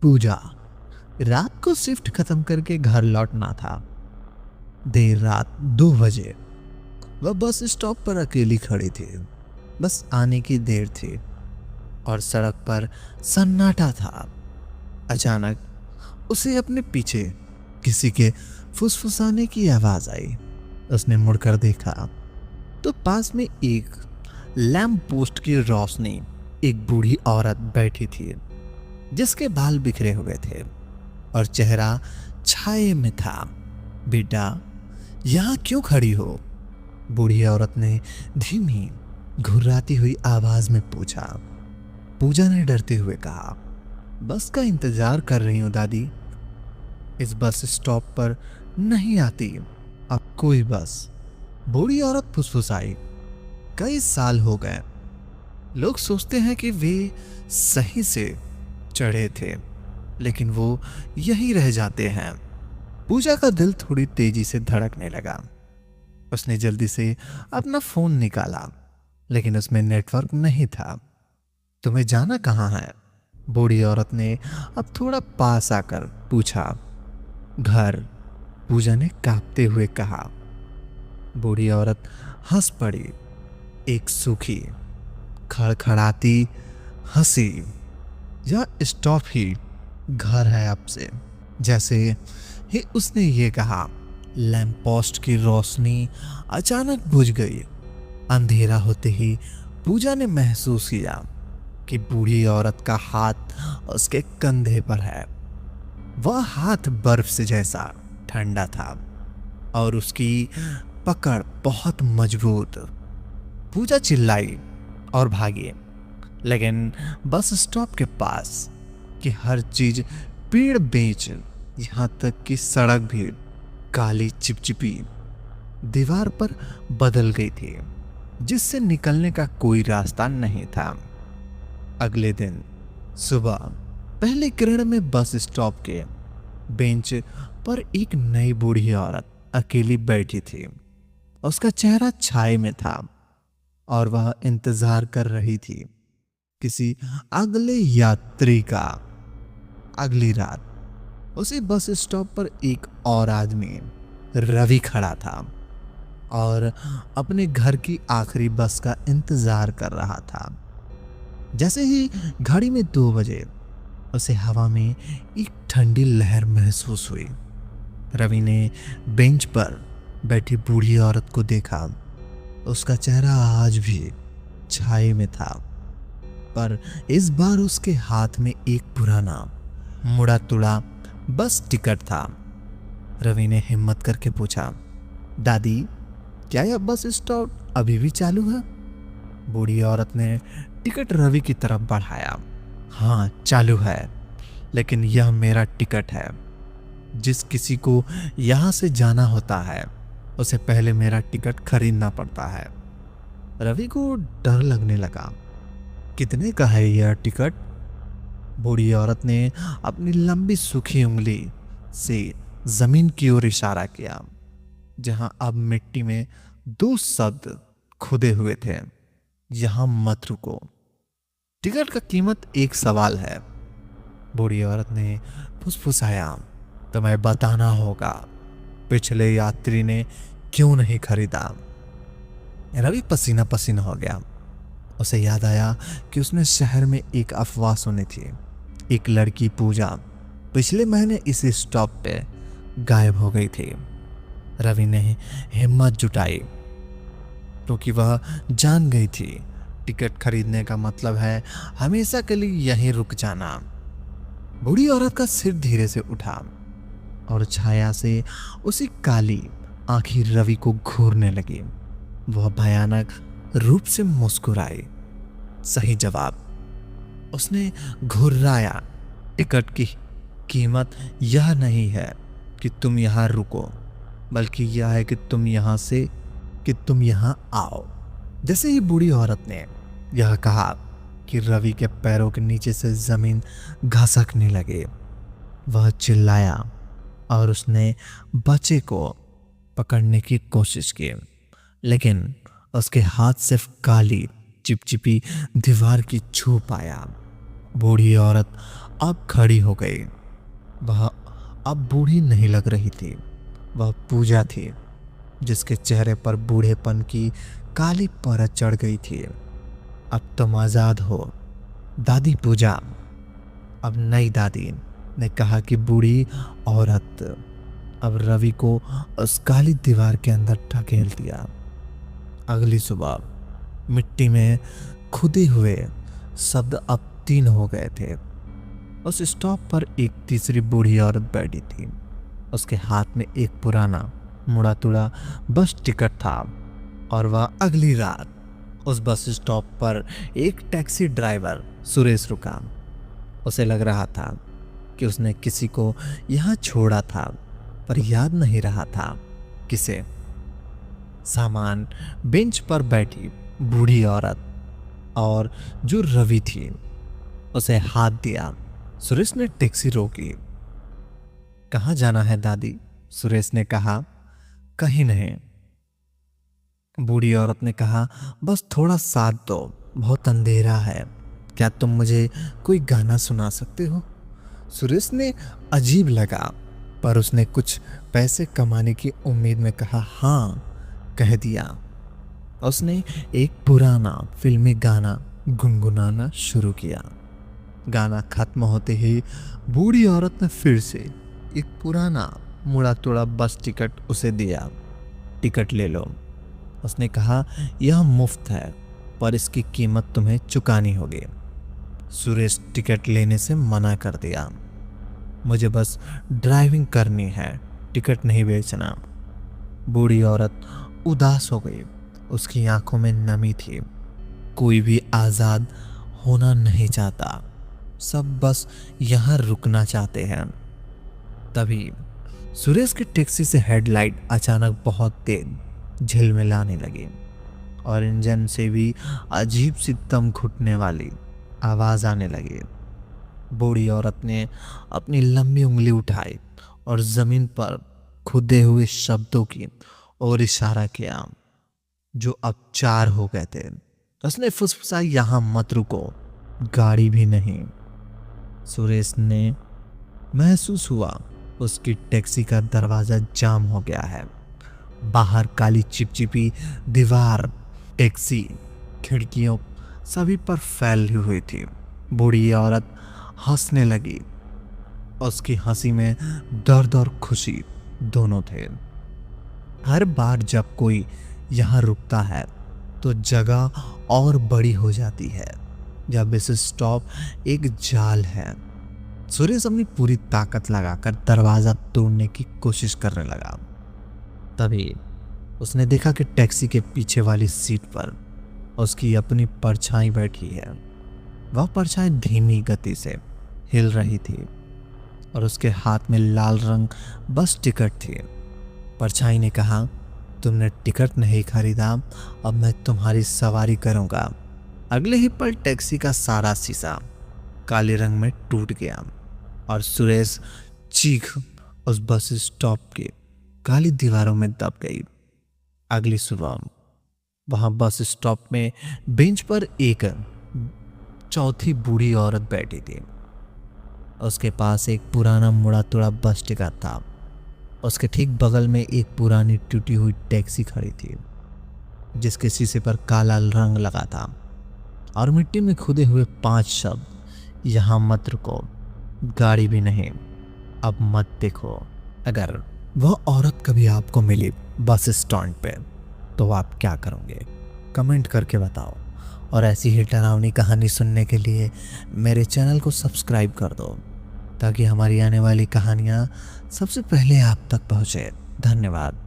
पूजा रात को शिफ्ट खत्म करके घर लौटना था। देर रात 2 बजे वह बस स्टॉप पर अकेली खड़ी थी। बस आने की देर थी और सड़क पर सन्नाटा था। अचानक उसे अपने पीछे किसी के फुसफुसाने की आवाज आई। उसने मुड़कर देखा तो पास में एक लैंप पोस्ट की रोशनी एक बूढ़ी औरत बैठी थी, जिसके बाल बिखरे हुए थे और चेहरा छाये में था। बेटा, यहाँ क्यों खड़ी हो? बूढ़ी औरत ने धीमी घुर्राती हुई आवाज में पूछा। पूजा ने डरते हुए कहा, बस का इंतजार कर रही हूं दादी। इस बस स्टॉप पर नहीं आती अब कोई बस। बूढ़ी औरत फुसफुसाई, कई साल हो गए। लोग सोचते हैं कि वे सही से चढ़े थे, लेकिन वो यहीं रह जाते हैं। पूजा का दिल थोड़ी तेजी से धड़कने लगा। उसने जल्दी से अपना फोन निकाला, लेकिन उसमें नेटवर्क नहीं था। तुम्हें जाना कहाँ है? बूढ़ी औरत ने अब थोड़ा पास आकर पूछा। घर, पूजा ने कांपते हुए कहा। बूढ़ी औरत हंस पड़ी, एक सूखी खड़खड़ाती हंसी। यह स्टॉप ही घर है अब से। जैसे ही उसने ये कहा, लैंप पोस्ट की रोशनी अचानक बुझ गई। अंधेरा होते ही पूजा ने महसूस किया कि बूढ़ी औरत का हाथ उसके कंधे पर है। वह हाथ बर्फ से जैसा ठंडा था और उसकी पकड़ बहुत मजबूत। पूजा चिल्लाई और भागी, लेकिन बस स्टॉप के पास की हर चीज पेड़ बेंच, यहाँ तक कि सड़क भी काली चिपचिपी दीवार पर बदल गई थी, जिससे निकलने का कोई रास्ता नहीं था। अगले दिन सुबह पहली किरण में बस स्टॉप के बेंच पर एक नई बूढ़ी औरत अकेली बैठी थी। उसका चेहरा छाये में था और वह इंतजार कर रही थी किसी अगले यात्री का। अगली रात उसी बस स्टॉप पर एक और आदमी, रवि, खड़ा था और अपने घर की आखिरी बस का इंतजार कर रहा था। जैसे ही घड़ी में 2 बजे उसे हवा में एक ठंडी लहर महसूस हुई। रवि ने बेंच पर बैठी बूढ़ी औरत को देखा। उसका चेहरा आज भी छाये में था, पर इस बार उसके हाथ में एक पुराना मुड़ा तुड़ा बस टिकट था। रवि ने हिम्मत करके पूछा, दादी, क्या यह बस स्टॉप अभी भी चालू है? बूढ़ी औरत ने टिकट रवि की तरफ बढ़ाया। हाँ, चालू है, लेकिन यह मेरा टिकट है। जिस किसी को यहां से जाना होता है, उसे पहले मेरा टिकट खरीदना पड़ता है। रवि को डर लगने लगा। कितने का है यह टिकट? बूढ़ी औरत ने अपनी लंबी सूखी उंगली से जमीन की ओर इशारा किया, जहां अब मिट्टी में 2 शब्द खुदे हुए थे, यहां मत रुको। टिकट का कीमत 1 सवाल है। बूढ़ी औरत ने फुसफुसाया, तुम्हें बताना होगा पिछले यात्री ने क्यों नहीं खरीदा। रवि पसीना पसीना हो गया। उसे याद आया कि उसने शहर में एक अफवाह सुनी थी। एक लड़की पूजा पिछले महीने इसी स्टॉप पे गायब हो गई थी। रवि ने हिम्मत जुटाई, क्योंकि वह जान गई थी टिकट खरीदने का मतलब है हमेशा के लिए यहीं रुक जाना। बूढ़ी औरत का सिर धीरे से उठा और छाया से उसी काली आंखें रवि को घूरने लगी। वह भयानक रूप से मुस्कुराई। सही जवाब, उसने घुर्राया। टिकट की कीमत यह नहीं है कि तुम यहां रुको, बल्कि यह है कि तुम यहां आओ। जैसे ही बूढ़ी औरत ने यह कहा कि रवि के पैरों के नीचे से जमीन घसकने लगे। वह चिल्लाया और उसने बच्चे को पकड़ने की कोशिश की, लेकिन उसके हाथ सिर्फ काली चिपचिपी दीवार की छू पाया। बूढ़ी औरत अब खड़ी हो गई। वह अब बूढ़ी नहीं लग रही थी, वह पूजा थी, जिसके चेहरे पर बूढ़ेपन की काली परत चढ़ गई थी। अब तुम आजाद हो दादी पूजा। अब नई दादी ने कहा कि बूढ़ी औरत। अब रवि को उस काली दीवार के अंदर ढकेल दिया। अगली सुबह मिट्टी में खुदे हुए शब्द अब 3 हो गए थे। उस स्टॉप पर एक तीसरी बूढ़ी औरत बैठी थी। उसके हाथ में एक पुराना मुड़ा तुड़ा बस टिकट था और वह अगली रात उस बस स्टॉप पर एक टैक्सी ड्राइवर सुरेश रुका। उसे लग रहा था कि उसने किसी को यहाँ छोड़ा था, पर याद नहीं रहा था किसे। सामान बेंच पर बैठी बूढ़ी औरत और जो रवि थी, उसे हाथ दिया। सुरेश ने टैक्सी रोकी। कहाँ जाना है दादी? सुरेश ने कहा। कहीं नहीं। बूढ़ी औरत ने कहा, बस थोड़ा साथ दो, बहुत अंधेरा है। क्या तुम मुझे कोई गाना सुना सकते हो? सुरेश ने अजीब लगा, पर उसने कुछ पैसे कमाने की उम्मीद में कहा हाँ, कह दिया। उसने एक पुराना फिल्मी गाना गुनगुनाना शुरू किया। गाना खत्म होते ही बूढ़ी औरत ने फिर से एक पुराना मुड़ा तुड़ा बस टिकट उसे दिया। टिकट ले लो। उसने कहा, यह मुफ्त है, पर इसकी कीमत तुम्हें चुकानी होगी। सुरेश टिकट लेने से मना कर दिया। मुझे बस ड्राइविंग करनी है, टिकट नहीं बेचना। बूढ़ी औरत उदास हो गई। उसकी आंखों में नमी थी। कोई भी आजाद होना नहीं चाहता, सब बस यहाँ रुकना चाहते हैं। तभी सुरेश की टैक्सी से हेडलाइट अचानक बहुत तेज झिलमिलाने लगी और इंजन से भी अजीब सी दम घुटने वाली आवाज आने लगी। बूढ़ी औरत ने अपनी लंबी उंगली उठाई और जमीन पर खुदे हुए शब्दों की ओर इशारा किया, जो अब 4 हो गए थे। उसने फुसफुसाई, यहाँ मत रुको, गाड़ी भी नहीं। सुरेश ने महसूस हुआ उसकी टैक्सी का दरवाजा जाम हो गया है। बाहर काली चिपचिपी दीवार, टैक्सी, खिड़कियों सभी पर फैली हुई थी। बूढ़ी औरत हंसने लगी। उसकी हंसी में दर्द और खुशी दोनों थे। हर बार जब कोई यहाँ रुकता है तो जगह और बड़ी हो जाती है। जब इस स्टॉप एक जाल है। सुरेश अपनी पूरी ताकत लगाकर दरवाजा तोड़ने की कोशिश करने लगा। तभी उसने देखा कि टैक्सी के पीछे वाली सीट पर उसकी अपनी परछाई बैठी है। वह परछाई धीमी गति से हिल रही थी और उसके हाथ में लाल रंग बस टिकट थी। परछाई ने कहा, तुमने टिकट नहीं खरीदा, अब मैं तुम्हारी सवारी करूंगा। अगले ही पल टैक्सी का सारा शीशा काले रंग में टूट गया और सुरेश चीख उस बस स्टॉप के काली दीवारों में दब गई। अगली सुबह वहां बस स्टॉप में बेंच पर एक चौथी बूढ़ी औरत बैठी थी। उसके पास एक पुराना मुड़ा तुड़ा बस टिकट था। उसके ठीक बगल में एक पुरानी टूटी हुई टैक्सी खड़ी थी, जिसके शीशे पर काला रंग लगा था और मिट्टी में खुदे हुए 5 शब्द, यहाँ मत रुको, गाड़ी भी नहीं, अब मत देखो। अगर वह औरत कभी आपको मिली बस स्टैंड पे तो आप क्या करोगे? कमेंट करके बताओ। और ऐसी ही डरावनी कहानी सुनने के लिए मेरे चैनल को सब्सक्राइब कर दो, ताकि हमारी आने वाली कहानियाँ सबसे पहले आप तक पहुँचे। धन्यवाद।